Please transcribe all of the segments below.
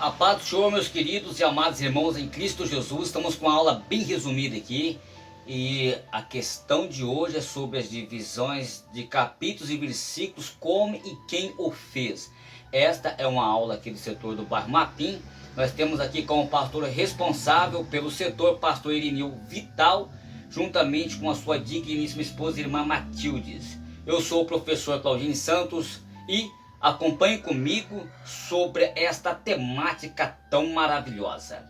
A paz do Senhor, meus queridos e amados irmãos em Cristo Jesus. Estamos com uma aula bem resumida aqui. E a questão de hoje é sobre as divisões de capítulos e versículos, como e quem o fez. Esta é uma aula aqui do setor do bairro Mapim. Nós temos aqui como pastor responsável pelo setor, pastor Irineu Vital, juntamente com a sua digníssima esposa, irmã Matildes. Eu sou o professor Claudine Santos e acompanhe comigo sobre esta temática tão maravilhosa.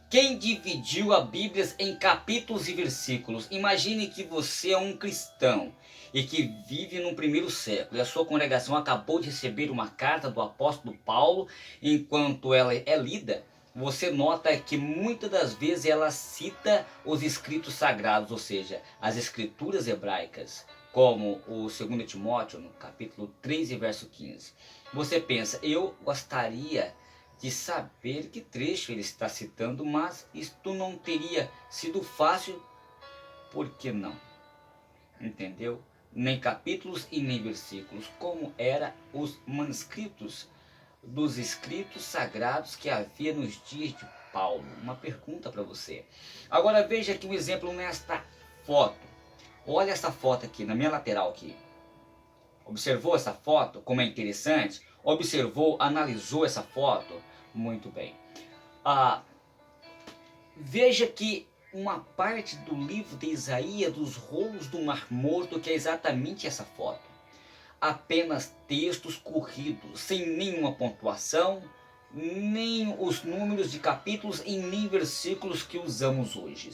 Quem dividiu a Bíblia em capítulos e versículos? Imagine que você é um cristão e que vive no primeiro século e a sua congregação acabou de receber uma carta do apóstolo Paulo. Enquanto ela é lida, você nota que muitas das vezes ela cita os escritos sagrados, ou seja, as escrituras hebraicas, como o 2 Timóteo, no capítulo 3 e verso 15. Você pensa, eu gostaria de saber que trecho ele está citando, mas isto não teria sido fácil, por que não? Entendeu? Nem capítulos e nem versículos, como eram os manuscritos dos escritos sagrados que havia nos dias de Paulo. Uma pergunta para você. Agora veja aqui um exemplo nesta foto. Olha essa foto aqui, na minha lateral aqui. Observou essa foto? Como é interessante? Observou, analisou essa foto? Muito bem. Veja que uma parte do livro de Isaías, dos rolos do Mar Morto, que é exatamente essa foto. Apenas textos corridos, sem nenhuma pontuação, nem os números de capítulos e nem versículos que usamos hoje.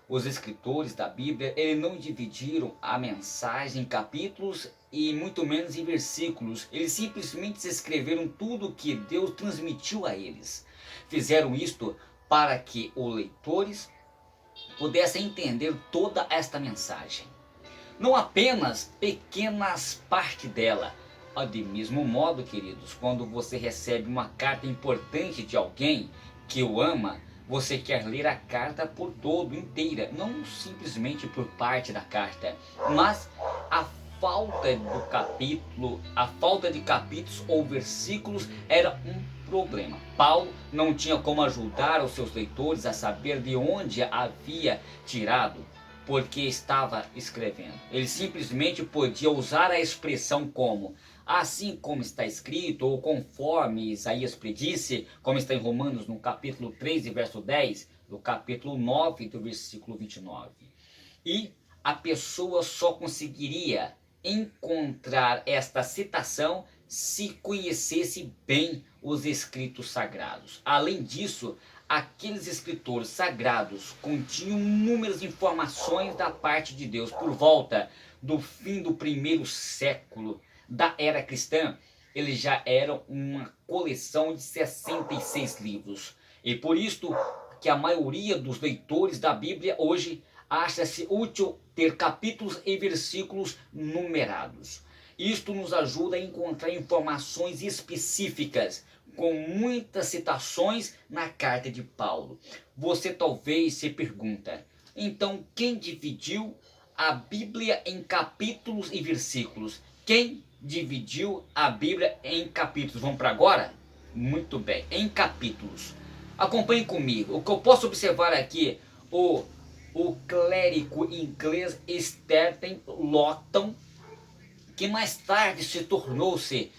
Os escritores da Bíblia, eles não dividiram a mensagem em capítulos e muito menos em versículos. Eles simplesmente escreveram tudo o que Deus transmitiu a eles. Fizeram isto para que os leitores pudessem entender toda esta mensagem. Não apenas pequenas partes dela. De mesmo modo, queridos, quando você recebe uma carta importante de alguém que o ama, você quer ler a carta por todo, inteira, não simplesmente por parte da carta, mas a falta do capítulo, a falta de capítulos ou versículos era um problema. Paulo não tinha como ajudar os seus leitores a saber de onde havia tirado, porque estava escrevendo. Ele simplesmente podia usar a expressão como assim como está escrito, ou conforme Isaías predisse, como está em Romanos no capítulo 3 e verso 10, no capítulo 9 do versículo 29. E a pessoa só conseguiria encontrar esta citação se conhecesse bem os escritos sagrados. Além disso, aqueles escritores sagrados continham inúmeras informações da parte de Deus. Por volta do fim do primeiro século da era cristã, eles já eram uma coleção de 66 livros. E por isto que a maioria dos leitores da Bíblia hoje acha-se útil ter capítulos e versículos numerados. Isto nos ajuda a encontrar informações específicas, com muitas citações na carta de Paulo. Você talvez se pergunta, então quem dividiu a Bíblia em capítulos e versículos? Quem dividiu a Bíblia em capítulos? Vamos para agora? Muito bem, em capítulos. Acompanhe comigo. O que eu posso observar aqui, o clérigo inglês Stephen Lawton, que mais tarde se tornou-se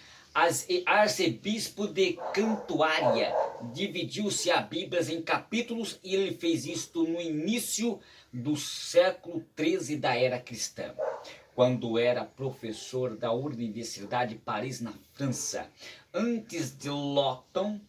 arcebispo de Cantuária, dividiu-se a Bíblia em capítulos e ele fez isto no início do século 13 da era cristã, quando era professor da Universidade de Paris, na França. Antes de Lawton,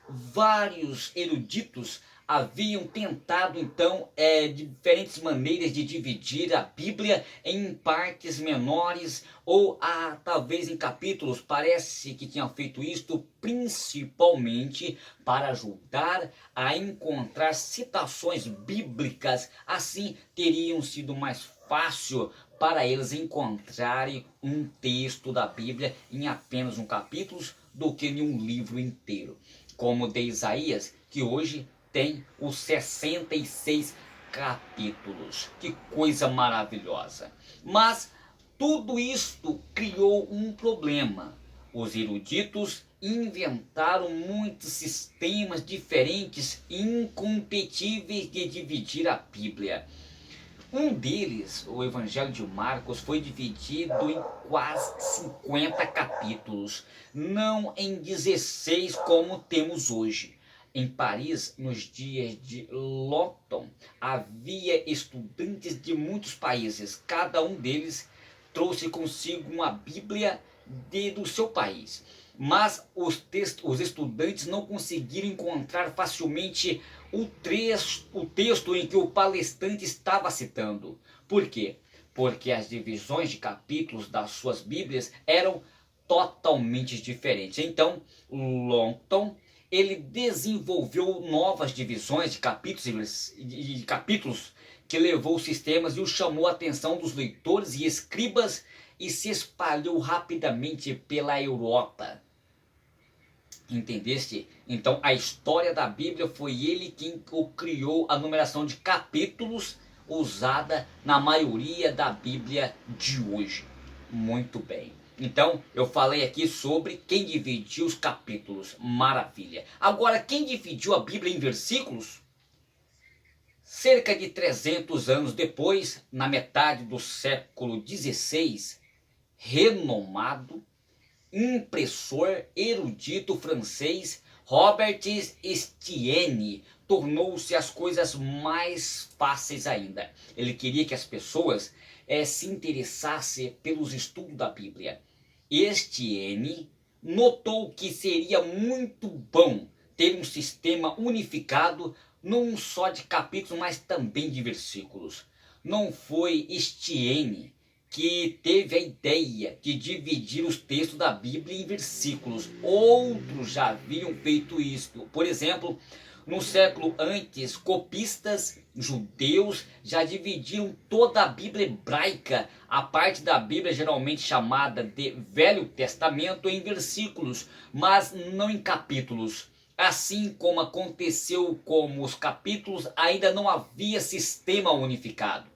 vários eruditos haviam tentado então diferentes maneiras de dividir a Bíblia em partes menores ou talvez em capítulos. Parece que tinham feito isto principalmente para ajudar a encontrar citações bíblicas. Assim teriam sido mais fácil para eles encontrarem um texto da Bíblia em apenas um capítulo do que em um livro inteiro, como o de Isaías, que hoje tem os 66 capítulos. Que coisa maravilhosa! Mas tudo isto criou um problema. Os eruditos inventaram muitos sistemas diferentes e incompatíveis de dividir a Bíblia. Um deles, o Evangelho de Marcos, foi dividido em quase 50 capítulos, não em 16 como temos hoje. Em Paris, nos dias de Longton, havia estudantes de muitos países. Cada um deles trouxe consigo uma Bíblia do seu país. Mas os estudantes não conseguiram encontrar facilmente o texto em que o palestrante estava citando. Por quê? Porque as divisões de capítulos das suas Bíblias eram totalmente diferentes. Então, Longton, ele desenvolveu novas divisões de capítulos que levou os sistemas e o chamou a atenção dos leitores e escribas e se espalhou rapidamente pela Europa. Entendeste? Então a história da Bíblia foi ele quem criou a numeração de capítulos usada na maioria da Bíblia de hoje. Muito bem. Então eu falei aqui sobre quem dividiu os capítulos. Maravilha. Agora, quem dividiu a Bíblia em versículos? Cerca de 300 anos depois, na metade do século XVI, renomado impressor erudito francês Robert Estienne tornou-se as coisas mais fáceis ainda. Ele queria que as pessoas se interessassem pelos estudos da Bíblia. Estienne notou que seria muito bom ter um sistema unificado, não só de capítulos, mas também de versículos. Não foi Estienne que teve a ideia de dividir os textos da Bíblia em versículos. Outros já haviam feito isso. Por exemplo, no século antes, copistas judeus já dividiram toda a Bíblia hebraica, a parte da Bíblia geralmente chamada de Velho Testamento, em versículos, mas não em capítulos. Assim como aconteceu com os capítulos, ainda não havia sistema unificado.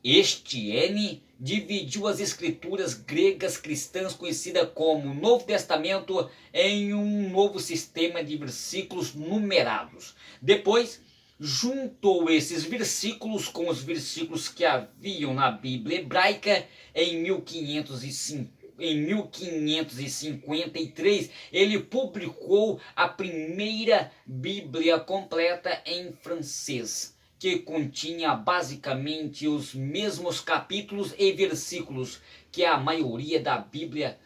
Estienne dividiu as escrituras gregas cristãs conhecidas como Novo Testamento em um novo sistema de versículos numerados. Depois, juntou esses versículos com os versículos que haviam na Bíblia hebraica em 1553, ele publicou a primeira Bíblia completa em francês, que continha basicamente os mesmos capítulos e versículos que a maioria da Bíblia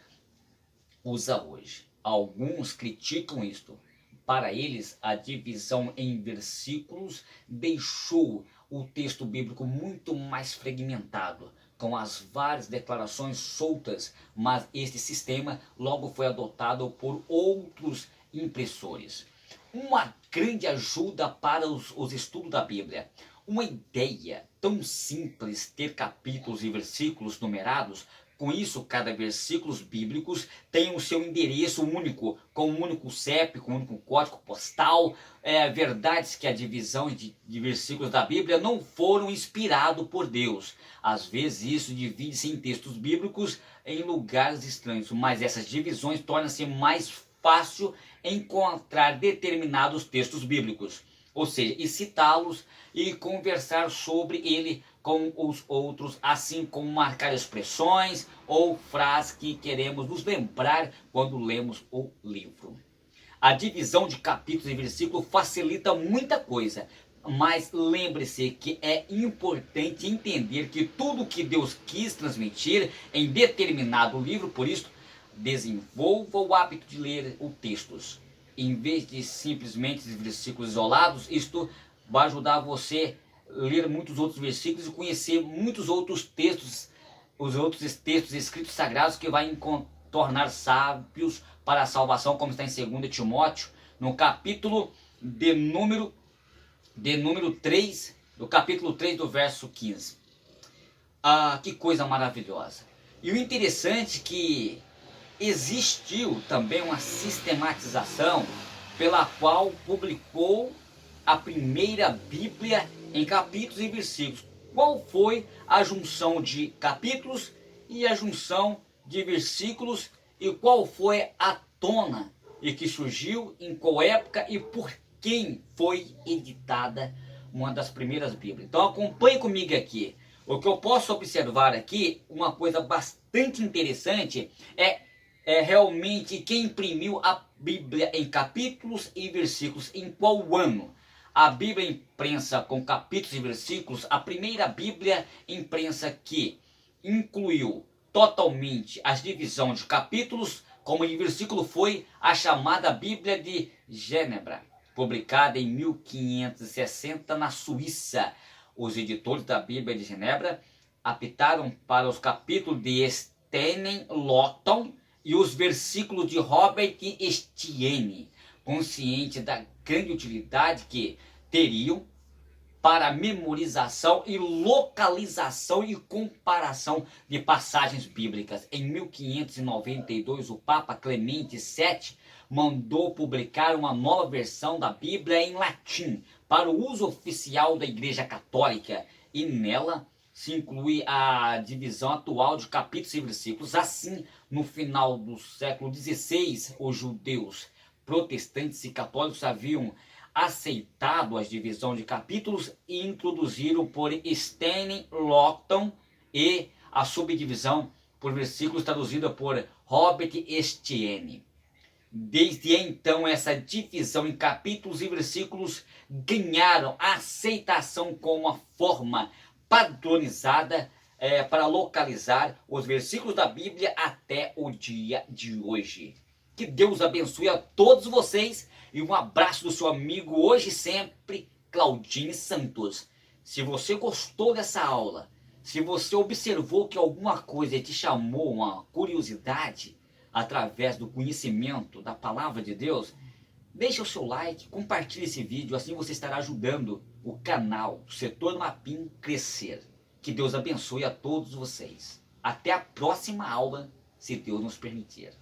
usa hoje. Alguns criticam isto. Para eles, a divisão em versículos deixou o texto bíblico muito mais fragmentado, com as várias declarações soltas, mas este sistema logo foi adotado por outros impressores. Uma grande ajuda para os estudos da Bíblia. Uma ideia tão simples ter capítulos e versículos numerados. Com isso, cada versículo bíblico tem o seu endereço único, com um único CEP, com um único código postal. Verdades que a divisão de versículos da Bíblia não foram inspirados por Deus. Às vezes isso divide-se em textos bíblicos em lugares estranhos, mas essas divisões tornam-se mais fácil encontrar determinados textos bíblicos, ou seja, e citá-los e conversar sobre ele com os outros, assim como marcar expressões ou frases que queremos nos lembrar quando lemos o livro. A divisão de capítulos e versículos facilita muita coisa, mas lembre-se que é importante entender que tudo que Deus quis transmitir em determinado livro, por isso, desenvolva o hábito de ler os textos. Em vez de simplesmente versículos isolados, isto vai ajudar você a ler muitos outros versículos e conhecer muitos outros textos, os outros textos escritos sagrados que vai tornar sábios para a salvação, como está em 2 Timóteo, no capítulo de número 3, do capítulo 3 do verso 15. Que coisa maravilhosa. E o interessante é que existiu também uma sistematização pela qual publicou a primeira Bíblia em capítulos e versículos. Qual foi a junção de capítulos e a junção de versículos, e qual foi a tona e que surgiu, em qual época e por quem foi editada uma das primeiras Bíblias. Então acompanhe comigo aqui. O que eu posso observar aqui, uma coisa bastante interessante, é realmente quem imprimiu a Bíblia em capítulos e versículos, em qual ano. A Bíblia imprensa com capítulos e versículos, a primeira Bíblia imprensa que incluiu totalmente as divisões de capítulos, como de versículo, foi a chamada Bíblia de Genebra, publicada em 1560 na Suíça. Os editores da Bíblia de Genebra optaram para os capítulos de Stenning Lotton e os versículos de Robert Estienne, consciente da grande utilidade que teriam para memorização e localização e comparação de passagens bíblicas. Em 1592, o Papa Clemente VII mandou publicar uma nova versão da Bíblia em latim para o uso oficial da Igreja Católica, e nela se inclui a divisão atual de capítulos e versículos. Assim, no final do século XVI, os judeus, protestantes e católicos haviam aceitado as divisões de capítulos e introduziram por Stenning Lotton e a subdivisão por versículos traduzida por Robert Estienne. Desde então, essa divisão em capítulos e versículos ganharam aceitação como uma forma padronizada para localizar os versículos da Bíblia até o dia de hoje. Que Deus abençoe a todos vocês e um abraço do seu amigo hoje e sempre, Claudine Santos. Se você gostou dessa aula, se você observou que alguma coisa te chamou uma curiosidade através do conhecimento da palavra de Deus, deixe o seu like, compartilhe esse vídeo, assim você estará ajudando o canal do Setor Mapim crescer. Que Deus abençoe a todos vocês. Até a próxima aula, se Deus nos permitir.